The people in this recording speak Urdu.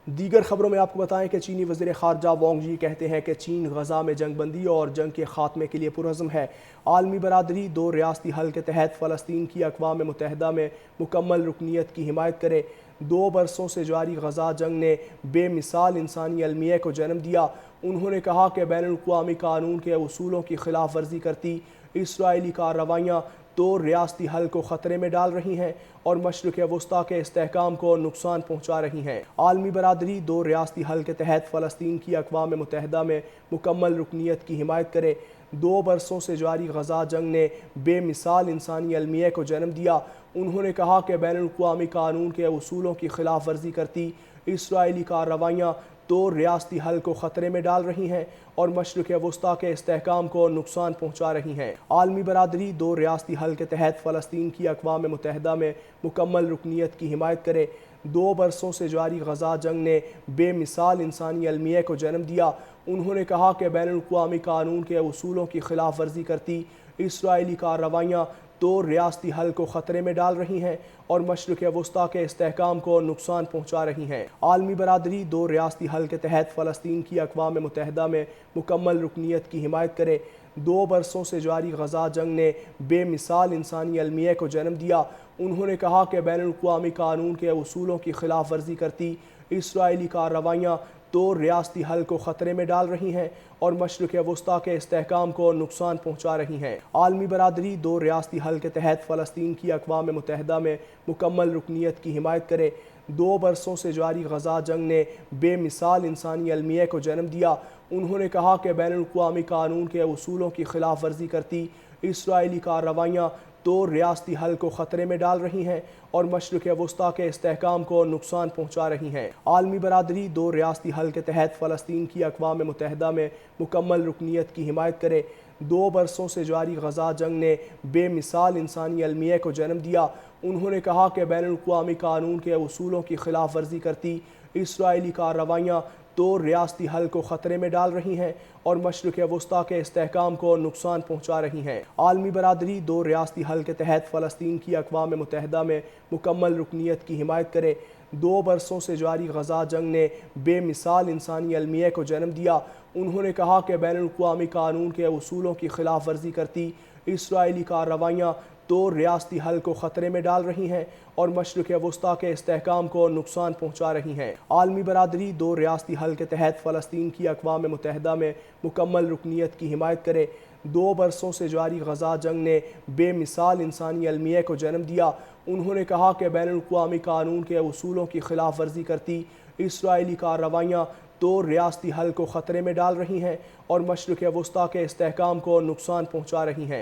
دیگر خبروں میں آپ کو بتائیں کہ چینی وزیر خارجہ وانگ جی کہتے ہیں کہ چین غزہ میں جنگ بندی اور جنگ کے خاتمے کے لیے پرعزم ہے۔ عالمی برادری دو ریاستی حل کے تحت فلسطین کی اقوام متحدہ میں مکمل رکنیت کی حمایت کرے۔ 2 برسوں سے جاری غزہ جنگ نے بے مثال انسانی المیہ کو جنم دیا۔ انہوں نے کہا کہ بین الاقوامی قانون کے اصولوں کی خلاف ورزی کرتی اسرائیلی کارروائیاں دو ریاستی حل کو خطرے میں ڈال رہی ہیں اور مشرق وسطیٰ کے استحکام کو نقصان پہنچا رہی ہیں۔ عالمی برادری دو ریاستی حل کے تحت فلسطین کی اقوام متحدہ میں مکمل رکنیت کی حمایت کرے۔ 2 برسوں سے جاری غزہ جنگ نے بے مثال انسانی المیہ کو جنم دیا۔ انہوں نے کہا کہ بین الاقوامی قانون کے اصولوں کی خلاف ورزی کرتی اسرائیلی کارروائیاں دو ریاستی حل کو خطرے میں ڈال رہی ہیں اور مشرق وسطیٰ کے استحکام کو نقصان پہنچا رہی ہیں۔ عالمی برادری دو ریاستی حل کے تحت فلسطین کی اقوام متحدہ میں مکمل رکنیت کی حمایت کرے۔ 2 برسوں سے جاری غزہ جنگ نے بے مثال انسانی المیہ کو جنم دیا۔ انہوں نے کہا کہ بین الاقوامی قانون کے اصولوں کی خلاف ورزی کرتی اسرائیلی کارروائیاں دو ریاستی حل کو خطرے میں ڈال رہی ہیں اور مشرق وسطیٰ کے استحکام کو نقصان پہنچا رہی ہیں۔ عالمی برادری دو ریاستی حل کے تحت فلسطین کی اقوام متحدہ میں مکمل رکنیت کی حمایت کرے۔ 2 برسوں سے جاری غزہ جنگ نے بے مثال انسانی المیہ کو جنم دیا۔ انہوں نے کہا کہ بین الاقوامی قانون کے اصولوں کی خلاف ورزی کرتی اسرائیلی کارروائیاں دو ریاستی حل کو خطرے میں ڈال رہی ہیں اور مشرق وسطیٰ کے استحکام کو نقصان پہنچا رہی ہیں۔ عالمی برادری دو ریاستی حل کے تحت فلسطین کی اقوام متحدہ میں مکمل رکنیت کی حمایت کرے۔ 2 برسوں سے جاری غزہ جنگ نے بے مثال انسانی المیہ کو جنم دیا۔ انہوں نے کہا کہ بین الاقوامی قانون کے اصولوں کی خلاف ورزی کرتی اسرائیلی کارروائیاں دو ریاستی حل کو خطرے میں ڈال رہی ہیں اور مشرق وسطیٰ کے استحکام کو نقصان پہنچا رہی ہیں۔ عالمی برادری دو ریاستی حل کے تحت فلسطین کی اقوام متحدہ میں مکمل رکنیت کی حمایت کرے۔ 2 برسوں سے جاری غزہ جنگ نے بے مثال انسانی المیہ کو جنم دیا۔ انہوں نے کہا کہ بین الاقوامی قانون کے اصولوں کی خلاف ورزی کرتی اسرائیلی کارروائیاں دو ریاستی حل کو خطرے میں ڈال رہی ہیں اور مشرق وسطیٰ کے استحکام کو نقصان پہنچا رہی ہیں۔ عالمی برادری دو ریاستی حل کے تحت فلسطین کی اقوام متحدہ میں مکمل رکنیت کی حمایت کرے۔ 2 برسوں سے جاری غزہ جنگ نے بے مثال انسانی المیہ کو جنم دیا۔ انہوں نے کہا کہ بین الاقوامی قانون کے اصولوں کی خلاف ورزی کرتی اسرائیلی کارروائیاں دو ریاستی حل کو خطرے میں ڈال رہی ہیں اور مشرق وسطیٰ کے استحکام کو نقصان پہنچا رہی ہیں۔ عالمی برادری دو ریاستی حل کے تحت فلسطین کی اقوام متحدہ میں مکمل رکنیت کی حمایت کرے۔ 2 برسوں سے جاری غزہ جنگ نے بے مثال انسانی المیہ کو جنم دیا۔ انہوں نے کہا کہ بین الاقوامی قانون کے اصولوں کی خلاف ورزی کرتی اسرائیلی کارروائیاں دو ریاستی حل کو خطرے میں ڈال رہی ہیں اور مشرق وسطیٰ کے استحکام کو نقصان پہنچا رہی ہیں۔